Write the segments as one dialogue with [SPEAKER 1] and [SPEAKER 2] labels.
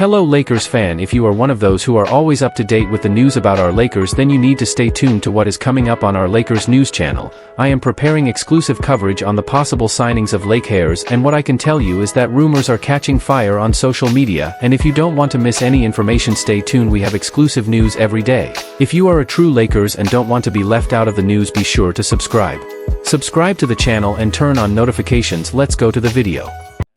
[SPEAKER 1] Hello Lakers fan, if you are one of those who are always up to date with the news about our Lakers, then you need to stay tuned to what is coming up on our Lakers news channel. I am preparing exclusive coverage on the possible signings of Lakers, and what I can tell you is that rumors are catching fire on social media, and if you don't want to miss any information, stay tuned. We have exclusive news every day. If you are a true Lakers and don't want to be left out of the news, be sure to subscribe. Subscribe to the channel and turn on notifications. Let's go to the video.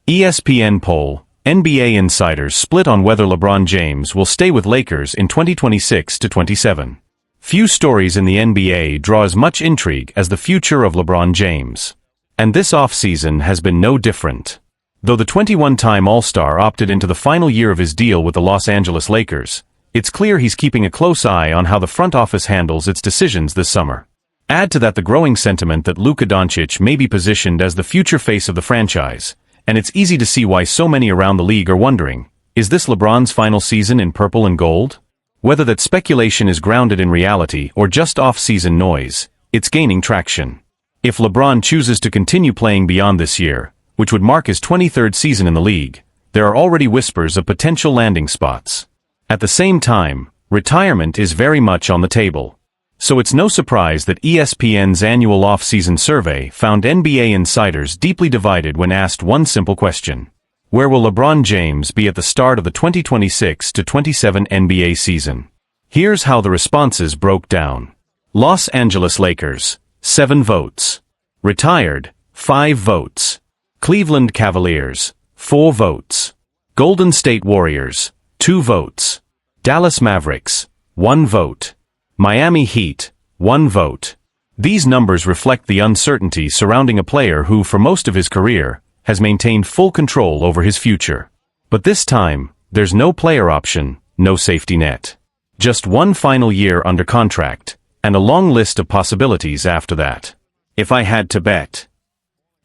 [SPEAKER 2] ESPN poll. NBA insiders split on whether LeBron James will stay with Lakers in 2026-27. Few stories in the NBA draw as much intrigue as the future of LeBron James. And this offseason has been no different. Though the 21-time All-Star opted into the final year of his deal with the Los Angeles Lakers, it's clear he's keeping a close eye on how the front office handles its decisions this summer. Add to that the growing sentiment that Luka Doncic may be positioned as the future face of the franchise, and it's easy to see why so many around the league are wondering, is this LeBron's final season in purple and gold? Whether that speculation is grounded in reality or just off-season noise, it's gaining traction. If LeBron chooses to continue playing beyond this year, which would mark his 23rd season in the league, there are already whispers of potential landing spots. At the same time, retirement is very much on the table. So it's no surprise that ESPN's annual off-season survey found NBA insiders deeply divided when asked one simple question. Where will LeBron James be at the start of the 2026-27 NBA season? Here's how the responses broke down. Los Angeles Lakers, 7 votes. Retired, 5 votes. Cleveland Cavaliers, 4 votes. Golden State Warriors, 2 votes. Dallas Mavericks, 1 vote. Miami Heat, 1 vote. These numbers reflect the uncertainty surrounding a player who, for most of his career, has maintained full control over his future. But this time, there's no player option, no safety net. Just one final year under contract, and a long list of possibilities after that. If I had to bet.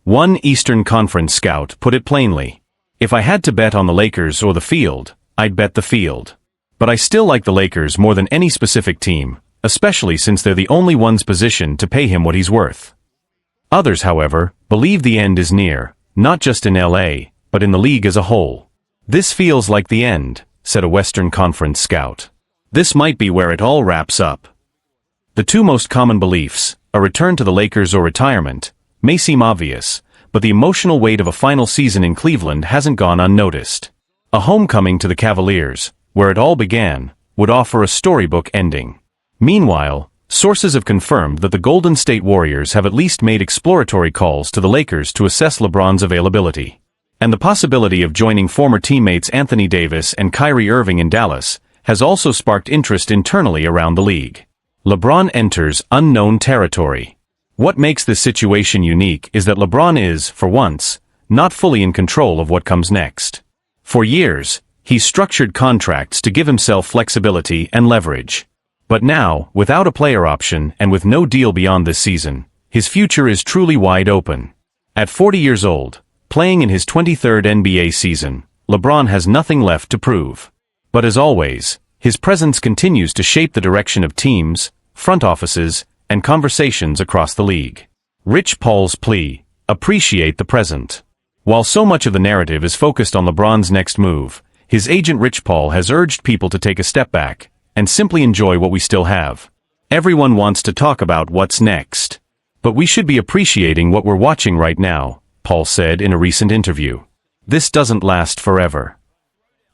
[SPEAKER 2] One Eastern Conference scout put it plainly. If I had to bet on the Lakers or the field, I'd bet the field. But I still like the Lakers more than any specific team, especially since they're the only ones positioned to pay him what he's worth. Others, however, believe the end is near, not just in LA, but in the league as a whole. This feels like the end, said a Western Conference scout. This might be where it all wraps up. The two most common beliefs, a return to the Lakers or retirement, may seem obvious, but the emotional weight of a final season in Cleveland hasn't gone unnoticed. A homecoming to the Cavaliers, where it all began, would offer a storybook ending. Meanwhile, sources have confirmed that the Golden State Warriors have at least made exploratory calls to the Lakers to assess LeBron's availability. And the possibility of joining former teammates Anthony Davis and Kyrie Irving in Dallas has also sparked interest internally around the league. LeBron enters unknown territory. What makes this situation unique is that LeBron is, for once, not fully in control of what comes next. For years, he's structured contracts to give himself flexibility and leverage. But now, without a player option and with no deal beyond this season, his future is truly wide open. At 40 years old, playing in his 23rd NBA season, LeBron has nothing left to prove. But as always, his presence continues to shape the direction of teams, front offices, and conversations across the league. Rich Paul's plea: appreciate the present. While so much of the narrative is focused on LeBron's next move, his agent Rich Paul has urged people to take a step back and simply enjoy what we still have. Everyone wants to talk about what's next. But we should be appreciating what we're watching right now, Paul said in a recent interview. This doesn't last forever.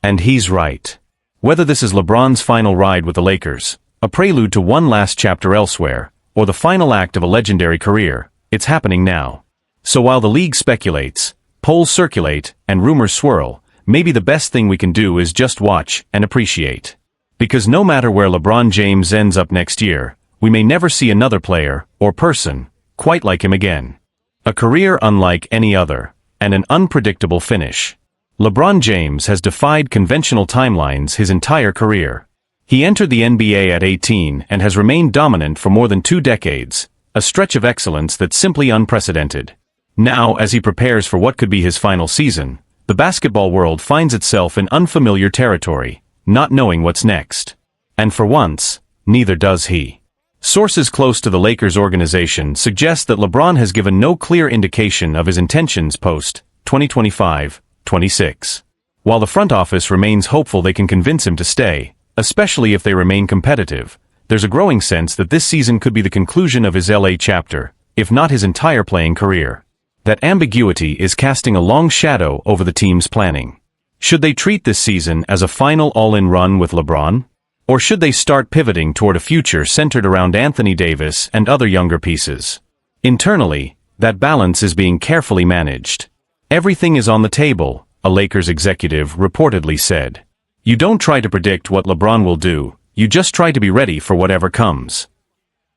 [SPEAKER 2] And he's right. Whether this is LeBron's final ride with the Lakers, a prelude to one last chapter elsewhere, or the final act of a legendary career, it's happening now. So while the league speculates, polls circulate, and rumors swirl, maybe the best thing we can do is just watch and appreciate. Because no matter where LeBron James ends up next year, we may never see another player, or person, quite like him again. A career unlike any other, and an unpredictable finish. LeBron James has defied conventional timelines his entire career. He entered the NBA at 18 and has remained dominant for more than 2 decades, a stretch of excellence that's simply unprecedented. Now, as he prepares for what could be his final season, the basketball world finds itself in unfamiliar territory, not knowing what's next. And for once, neither does he. Sources close to the Lakers organization suggest that LeBron has given no clear indication of his intentions post-2025-26. While the front office remains hopeful they can convince him to stay, especially if they remain competitive, there's a growing sense that this season could be the conclusion of his LA chapter, if not his entire playing career. That ambiguity is casting a long shadow over the team's planning. Should they treat this season as a final all-in run with LeBron? Or should they start pivoting toward a future centered around Anthony Davis and other younger pieces? Internally, that balance is being carefully managed. Everything is on the table, a Lakers executive reportedly said. You don't try to predict what LeBron will do, you just try to be ready for whatever comes.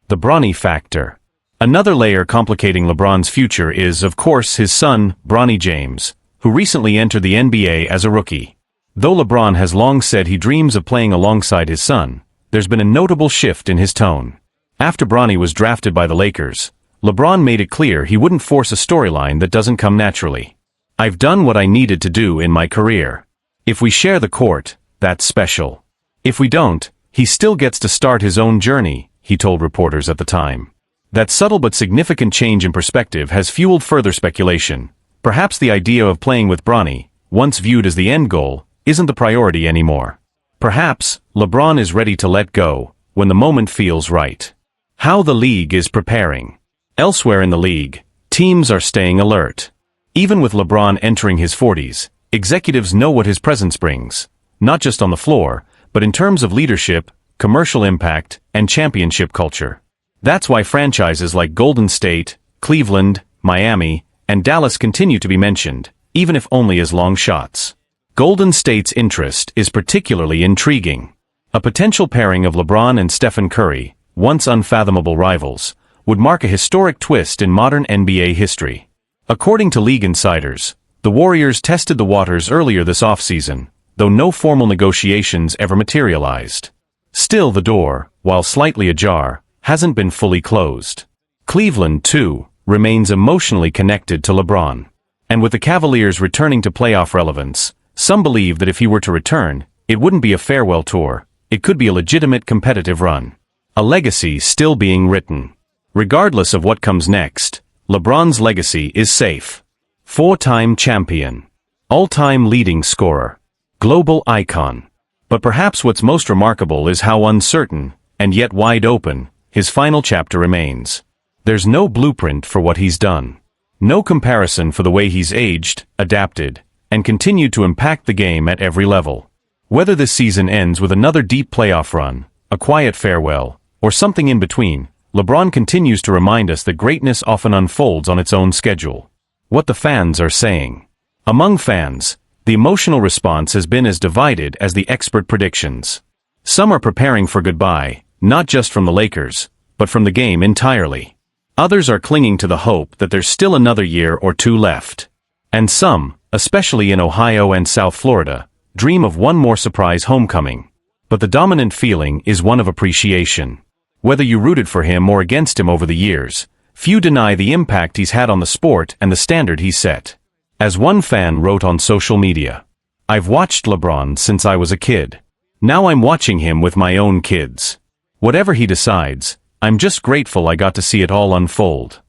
[SPEAKER 2] The Bronny factor. Another layer complicating LeBron's future is, of course, his son, Bronny James, who recently entered the NBA as a rookie. Though LeBron has long said he dreams of playing alongside his son, there's been a notable shift in his tone. After Bronny was drafted by the Lakers, LeBron made it clear he wouldn't force a storyline that doesn't come naturally. I've done what I needed to do in my career. If we share the court, that's special. If we don't, he still gets to start his own journey, he told reporters at the time. That subtle but significant change in perspective has fueled further speculation. Perhaps the idea of playing with Bronny, once viewed as the end goal, isn't the priority anymore. Perhaps LeBron is ready to let go when the moment feels right. How the league is preparing. Elsewhere in the league, teams are staying alert. Even with LeBron entering his 40s, executives know what his presence brings, not just on the floor, but in terms of leadership, commercial impact, and championship culture. That's why franchises like Golden State, Cleveland, Miami, and Dallas continue to be mentioned, even if only as long shots. Golden State's interest is particularly intriguing. A potential pairing of LeBron and Stephen Curry, once unfathomable rivals, would mark a historic twist in modern NBA history. According to league insiders, the Warriors tested the waters earlier this offseason, though no formal negotiations ever materialized. Still, the door, while slightly ajar, hasn't been fully closed. Cleveland, too, remains emotionally connected to LeBron. And with the Cavaliers returning to playoff relevance, some believe that if he were to return, it wouldn't be a farewell tour, it could be a legitimate competitive run. A legacy still being written. Regardless of what comes next, LeBron's legacy is safe. Four-time champion. All-time leading scorer. Global icon. But perhaps what's most remarkable is how uncertain, and yet wide open, his final chapter remains. There's no blueprint for what he's done. No comparison for the way he's aged, adapted, and continued to impact the game at every level. Whether this season ends with another deep playoff run, a quiet farewell, or something in between, LeBron continues to remind us that greatness often unfolds on its own schedule. What the fans are saying. Among fans, the emotional response has been as divided as the expert predictions. Some are preparing for goodbye, not just from the Lakers, but from the game entirely. Others are clinging to the hope that there's still another year or two left. And some, especially in Ohio and South Florida, dream of one more surprise homecoming. But the dominant feeling is one of appreciation. Whether you rooted for him or against him over the years, few deny the impact he's had on the sport and the standard he's set. As one fan wrote on social media, "I've watched LeBron since I was a kid. Now I'm watching him with my own kids. Whatever he decides, I'm just grateful I got to see it all unfold."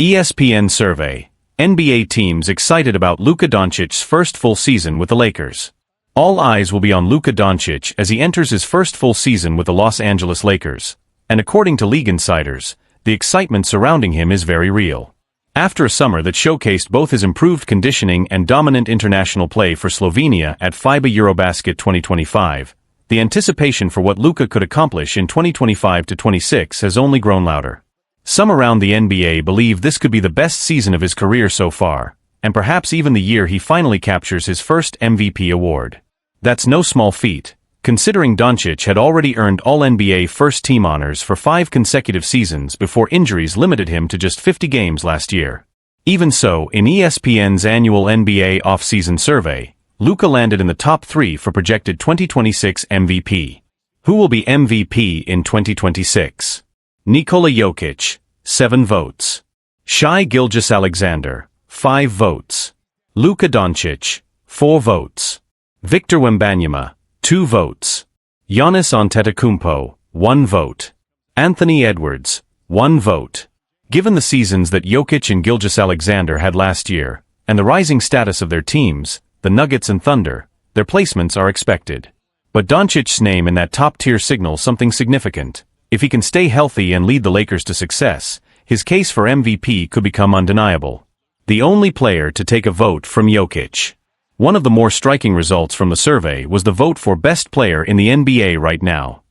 [SPEAKER 2] ESPN survey. NBA teams excited about Luka Doncic's first full season with the Lakers. All eyes will be on Luka Doncic as he enters his first full season with the Los Angeles Lakers, and according to league insiders, the excitement surrounding him is very real. After a summer that showcased both his improved conditioning and dominant international play for Slovenia at FIBA Eurobasket 2025, the anticipation for what Luka could accomplish in 2025-26 has only grown louder. Some around the NBA believe this could be the best season of his career so far, and perhaps even the year he finally captures his first MVP award. That's no small feat, considering Doncic had already earned All-NBA first-team honors for 5 consecutive seasons before injuries limited him to just 50 games last year. Even so, in ESPN's annual NBA off-season survey, Luka landed in the top 3 for projected 2026 MVP. Who will be MVP in 2026? Nikola Jokic, 7 votes. Shai Gilgeous-Alexander, 5 votes. Luka Doncic, 4 votes. Victor Wembanyama, 2 votes. Giannis Antetokounmpo, 1 vote. Anthony Edwards, 1 vote. Given the seasons that Jokic and Gilgeous-Alexander had last year, and the rising status of their teams, the Nuggets and Thunder, their placements are expected. But Doncic's name in that top tier signals something significant. If he can stay healthy and lead the Lakers to success, his case for MVP could become undeniable. The only player to take a vote from Jokic. One of the more striking results from the survey was the vote for best player in the NBA right now.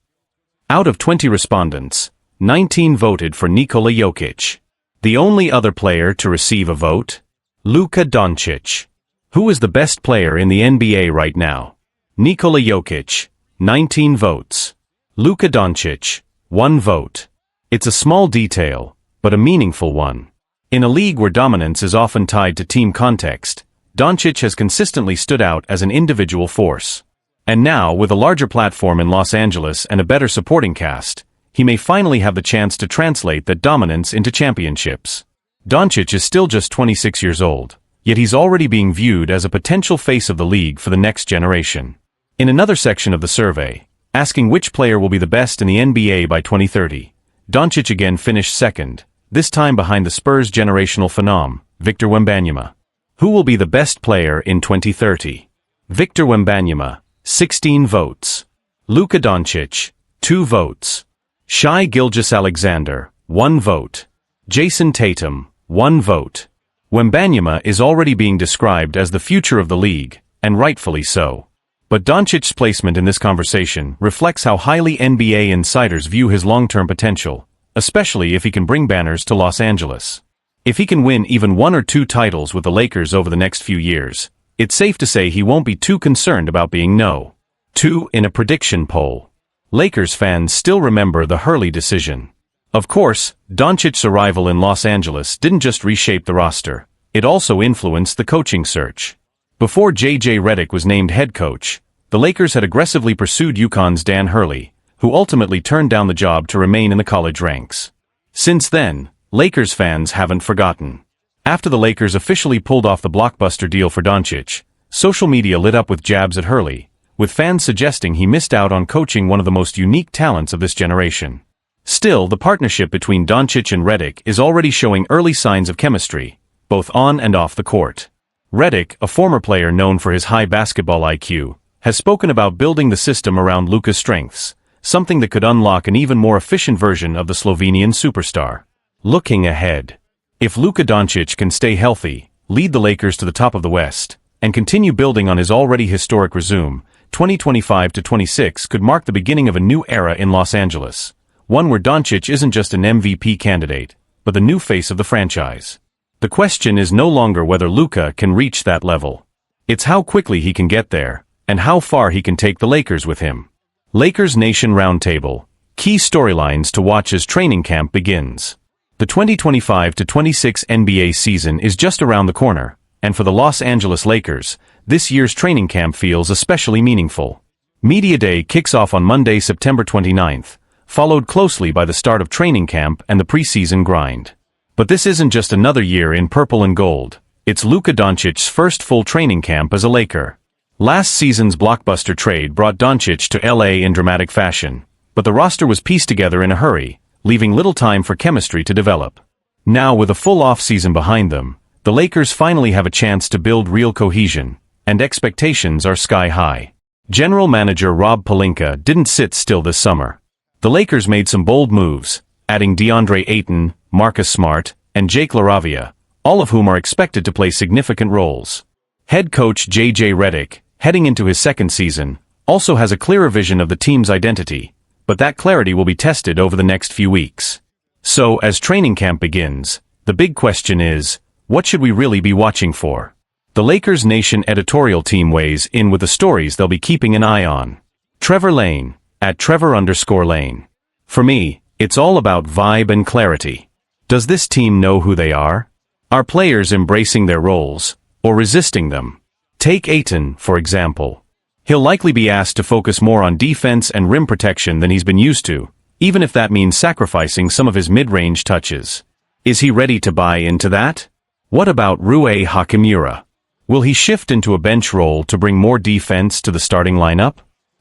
[SPEAKER 2] Out of 20 respondents, 19 voted for Nikola Jokic. The only other player to receive a vote? Luka Doncic. Who is the best player in the NBA right now? Nikola Jokic, 19 votes. Luka Doncic, 1 vote. It's a small detail, but a meaningful one. In a league where dominance is often tied to team context, Doncic has consistently stood out as an individual force. And now, with a larger platform in Los Angeles and a better supporting cast, he may finally have the chance to translate that dominance into championships. Doncic is still just 26 years old, yet he's already being viewed as a potential face of the league for the next generation. In another section of the survey, asking which player will be the best in the NBA by 2030, Doncic again finished second, this time behind the Spurs' generational phenom, Victor Wembanyama. Who will be the best player in 2030? Victor Wembanyama, 16 votes. Luka Doncic, 2 votes. Shai Gilgeous-Alexander, 1 vote. Jason Tatum, 1 vote. Wembanyama is already being described as the future of the league, and rightfully so. But Doncic's placement in this conversation reflects how highly NBA insiders view his long-term potential, especially if he can bring banners to Los Angeles. If he can win even 1 or 2 titles with the Lakers over the next few years, it's safe to say he won't be too concerned about being no. 2 in a prediction poll. Lakers fans still remember the Hurley decision. Of course, Doncic's arrival in Los Angeles didn't just reshape the roster, it also influenced the coaching search. Before J.J. Redick was named head coach, the Lakers had aggressively pursued UConn's Dan Hurley, who ultimately turned down the job to remain in the college ranks. Since then, Lakers fans haven't forgotten. After the Lakers officially pulled off the blockbuster deal for Doncic, social media lit up with jabs at Hurley, with fans suggesting he missed out on coaching one of the most unique talents of this generation. Still, the partnership between Doncic and Redick is already showing early signs of chemistry, both on and off the court. Redick, a former player known for his high basketball IQ, has spoken about building the system around Luka's strengths, something that could unlock an even more efficient version of the Slovenian superstar. Looking ahead. If Luka Doncic can stay healthy, lead the Lakers to the top of the West, and continue building on his already historic resume, 2025-26 could mark the beginning of a new era in Los Angeles, one where Doncic isn't just an MVP candidate, but the new face of the franchise. The question is no longer whether Luka can reach that level. It's how quickly he can get there, and how far he can take the Lakers with him. LakersNation Roundtable. Key storylines to watch as training camp begins. The 2025-26 NBA season is just around the corner, and for the Los Angeles Lakers, this year's training camp feels especially meaningful. Media Day kicks off on Monday, September 29th, followed closely by the start of training camp and the preseason grind. But this isn't just another year in purple and gold, it's Luka Doncic's first full training camp as a Laker. Last season's blockbuster trade brought Doncic to LA in dramatic fashion, but the roster was pieced together in a hurry, leaving little time for chemistry to develop. Now, with a full off-season behind them, the Lakers finally have a chance to build real cohesion, and expectations are sky-high. General manager Rob Pelinka didn't sit still this summer. The Lakers made some bold moves, adding DeAndre Ayton, Marcus Smart, and Jake LaRavia, all of whom are expected to play significant roles. Head coach J.J. Redick, heading into his second season, also has a clearer vision of the team's identity, but that clarity will be tested over the next few weeks. So, as training camp begins, the big question is, what should we really be watching for? The LakersNation editorial team weighs in with the stories they'll be keeping an eye on. Trevor Lane, at Trevor_Lane. For me, it's all about vibe and clarity. Does this team know who they are? Are players embracing their roles, or resisting them? Take Ayton, for example. He'll likely be asked to focus more on defense and rim protection than he's been used to, even if that means sacrificing some of his mid-range touches. Is he ready to buy into that? What about Rui Hachimura? Will he shift into a bench role to bring more defense to the starting lineup?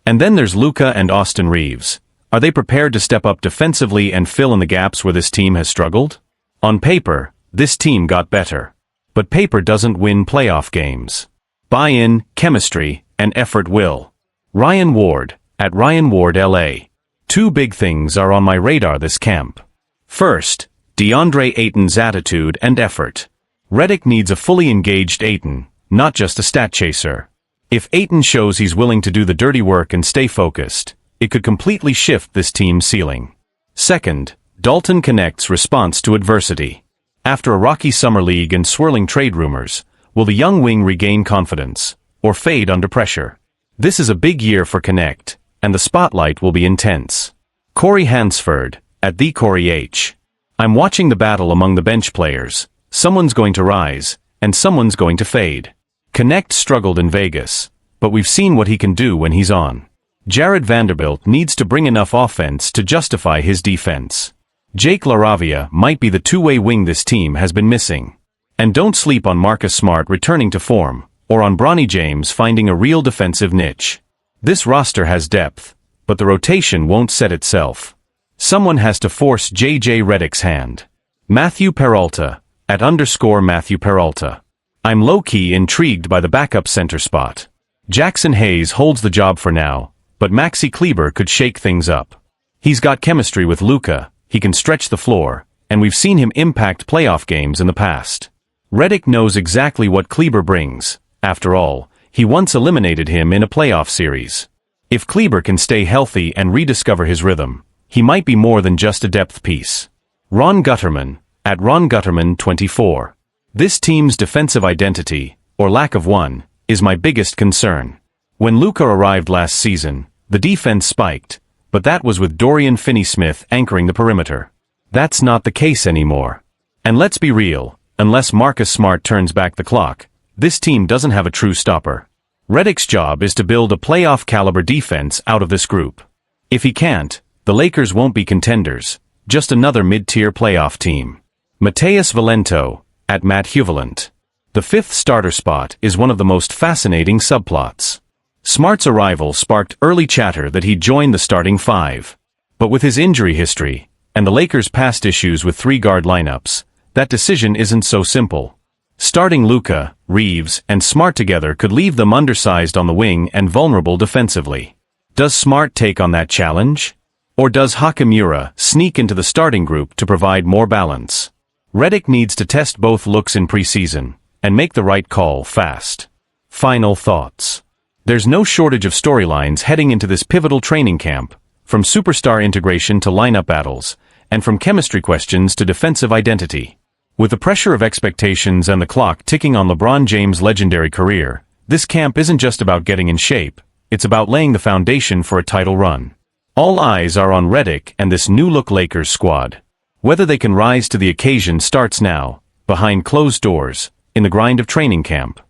[SPEAKER 2] And then there's Luka and Austin Reeves. Are they prepared to step up defensively and fill in the gaps where this team has struggled? On paper, this team got better. But paper doesn't win playoff games. Buy-in, chemistry, and effort will. Ryan Ward, at Ryan Ward LA. Two big things are on my radar this camp. First, DeAndre Ayton's attitude and effort. Redick needs a fully engaged Ayton, not just a stat chaser. If Ayton shows he's willing to do the dirty work and stay focused, it could completely shift this team's ceiling. Second, Dalton Connect's response to adversity. After a rocky summer league and swirling trade rumors, will the young wing regain confidence, or fade under pressure? This is a big year for Connect, and the spotlight will be intense. Corey Hansford, at the Corey H. I'm watching the battle among the bench players. Someone's going to rise, and someone's going to fade. Connect struggled in Vegas, but we've seen what he can do when he's on. Jared Vanderbilt needs to bring enough offense to justify his defense. Jake LaRavia might be the two-way wing this team has been missing. And don't sleep on Marcus Smart returning to form, or on Bronny James finding a real defensive niche. This roster has depth, but the rotation won't set itself. Someone has to force J.J. Redick's hand. Matthew Peralta, at _Matthew Peralta. I'm low-key intrigued by the backup center spot. Jackson Hayes holds the job for now, but Maxi Kleber could shake things up. He's got chemistry with Luka, he can stretch the floor, and we've seen him impact playoff games in the past. Redick knows exactly what Kleber brings. After all, he once eliminated him in a playoff series. If Kleber can stay healthy and rediscover his rhythm, he might be more than just a depth piece. Ron Gutterman, at Ron Gutterman 24. This team's defensive identity, or lack of one, is my biggest concern. When Luka arrived last season, the defense spiked, but that was with Dorian Finney-Smith anchoring the perimeter. That's not the case anymore. And let's be real, unless Marcus Smart turns back the clock, this team doesn't have a true stopper. Redick's job is to build a playoff-caliber defense out of this group. If he can't, the Lakers won't be contenders, just another mid-tier playoff team. Mateus Valento, at Matt Huvalent. The fifth starter spot is one of the most fascinating subplots. Smart's arrival sparked early chatter that he'd join the starting five. But with his injury history, and the Lakers' past issues with three-guard lineups, that decision isn't so simple. Starting Luka, Reeves, and Smart together could leave them undersized on the wing and vulnerable defensively. Does Smart take on that challenge? Or does Hachimura sneak into the starting group to provide more balance? Redick needs to test both looks in preseason, and make the right call fast. Final thoughts. There's no shortage of storylines heading into this pivotal training camp, from superstar integration to lineup battles, and from chemistry questions to defensive identity. With the pressure of expectations and the clock ticking on LeBron James' legendary career, this camp isn't just about getting in shape, it's about laying the foundation for a title run. All eyes are on Redick and this new-look Lakers squad. Whether they can rise to the occasion starts now, behind closed doors, in the grind of training camp.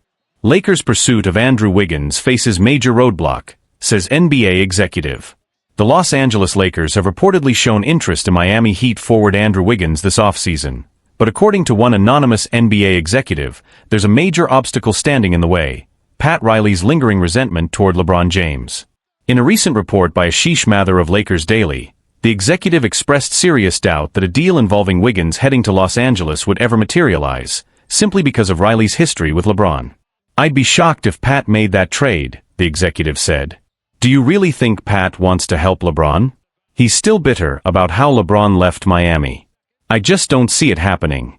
[SPEAKER 2] Lakers' pursuit of Andrew Wiggins faces major roadblock, says NBA executive. The Los Angeles Lakers have reportedly shown interest in Miami Heat forward Andrew Wiggins this offseason, but according to one anonymous NBA executive, there's a major obstacle standing in the way: Pat Riley's lingering resentment toward LeBron James. In a recent report by Ashish Mathur of Lakers Daily, the executive expressed serious doubt that a deal involving Wiggins heading to Los Angeles would ever materialize, simply because of Riley's history with LeBron. I'd be shocked if Pat made that trade, the executive said. Do you really think Pat wants to help LeBron? He's still bitter about how LeBron left Miami. I just don't see it happening.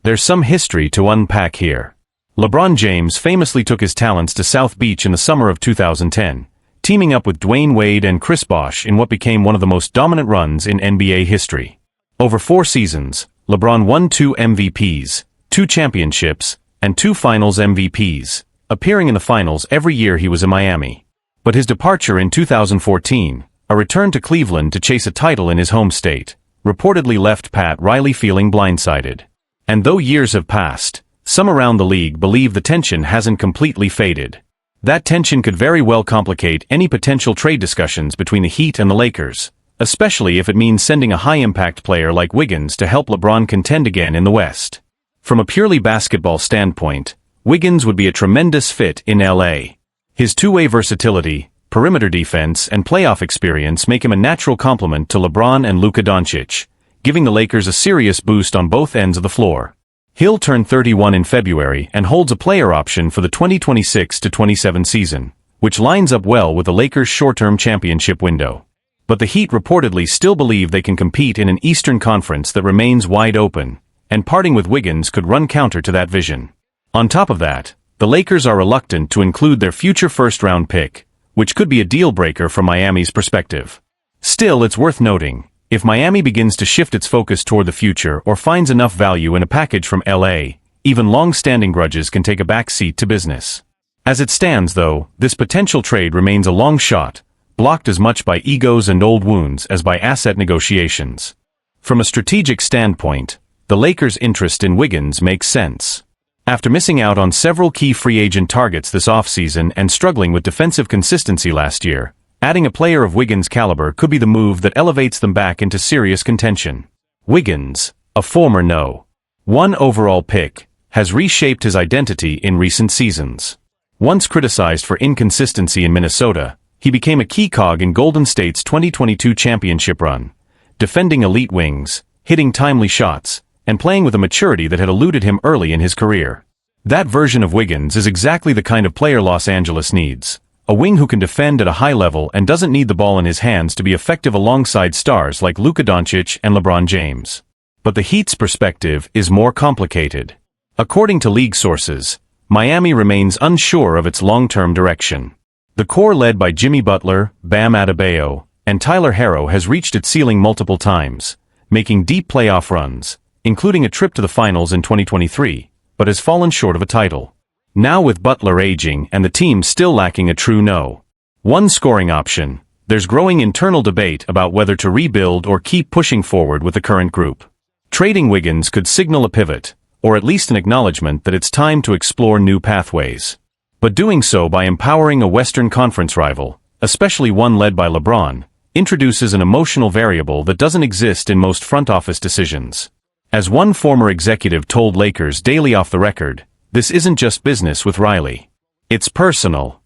[SPEAKER 2] There's some history to unpack here. LeBron James famously took his talents to South Beach in the summer of 2010, teaming up with Dwayne Wade and Chris Bosh in what became one of the most dominant runs in NBA history. Over 4 seasons, LeBron won 2 MVPs, 2 championships, and 2 finals MVPs, appearing in the finals every year he was in Miami. But his departure in 2014, a return to Cleveland to chase a title in his home state, reportedly left Pat Riley feeling blindsided. And though years have passed, some around the league believe the tension hasn't completely faded. That tension could very well complicate any potential trade discussions between the Heat and the Lakers, especially if it means sending a high-impact player like Wiggins to help LeBron contend again in the West. From a purely basketball standpoint, Wiggins would be a tremendous fit in LA. His two-way versatility, perimeter defense, and playoff experience make him a natural complement to LeBron and Luka Doncic, giving the Lakers a serious boost on both ends of the floor. He'll turn 31 in February and holds a player option for the 2026-27 season, which lines up well with the Lakers' short-term championship window. But the Heat reportedly still believe they can compete in an Eastern Conference that remains wide open, and parting with Wiggins could run counter to that vision. On top of that, the Lakers are reluctant to include their future first-round pick, which could be a deal-breaker from Miami's perspective. Still, it's worth noting, if Miami begins to shift its focus toward the future or finds enough value in a package from LA, even long-standing grudges can take a back seat to business. As it stands, though, this potential trade remains a long shot, blocked as much by egos and old wounds as by asset negotiations. From a strategic standpoint, the Lakers' interest in Wiggins makes sense. After missing out on several key free agent targets this offseason and struggling with defensive consistency last year, adding a player of Wiggins' caliber could be the move that elevates them back into serious contention. Wiggins, a former No. 1 overall pick, has reshaped his identity in recent seasons. Once criticized for inconsistency in Minnesota, he became a key cog in Golden State's 2022 championship run, defending elite wings, hitting timely shots, and playing with a maturity that had eluded him early in his career. That version of Wiggins is exactly the kind of player Los Angeles needs, a wing who can defend at a high level and doesn't need the ball in his hands to be effective alongside stars like Luka Doncic and LeBron James. But the Heat's perspective is more complicated. According to league sources, Miami remains unsure of its long-term direction. The core led by Jimmy Butler, Bam Adebayo, and Tyler Herro has reached its ceiling multiple times, making deep playoff runs, including a trip to the finals in 2023, but has fallen short of a title. Now with Butler aging and the team still lacking a true No. 1 scoring option, there's growing internal debate about whether to rebuild or keep pushing forward with the current group. Trading Wiggins could signal a pivot, or at least an acknowledgement that it's time to explore new pathways. But doing so by empowering a Western Conference rival, especially one led by LeBron, introduces an emotional variable that doesn't exist in most front office decisions. As one former executive told Lakers Daily off the record, this isn't just business with Riley. It's personal.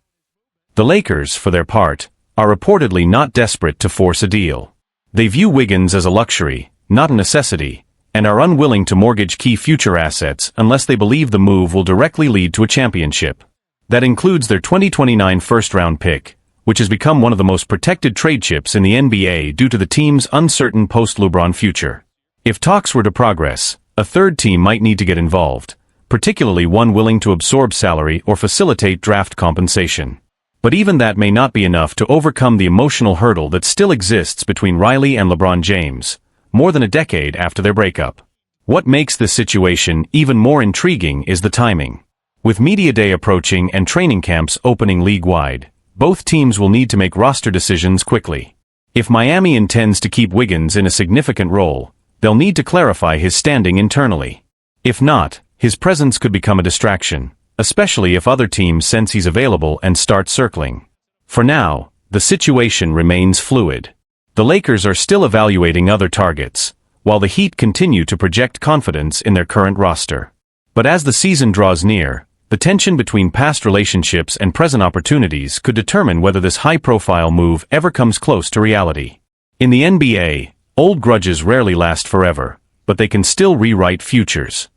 [SPEAKER 2] The Lakers, for their part, are reportedly not desperate to force a deal. They view Wiggins as a luxury, not a necessity, and are unwilling to mortgage key future assets unless they believe the move will directly lead to a championship. That includes their 2029 first-round pick, which has become one of the most protected trade chips in the NBA due to the team's uncertain post-LeBron future. If talks were to progress, a third team might need to get involved, particularly one willing to absorb salary or facilitate draft compensation. But even that may not be enough to overcome the emotional hurdle that still exists between Riley and LeBron James, more than a decade after their breakup. What makes this situation even more intriguing is the timing. With Media Day approaching and training camps opening league-wide, both teams will need to make roster decisions quickly. If Miami intends to keep Wiggins in a significant role, they'll need to clarify his standing internally. If not, his presence could become a distraction, especially if other teams sense he's available and start circling. For now, the situation remains fluid. The Lakers are still evaluating other targets, while the Heat continue to project confidence in their current roster. But as the season draws near, the tension between past relationships and present opportunities could determine whether this high-profile move ever comes close to reality. In the NBA, old grudges rarely last forever, but they can still rewrite futures.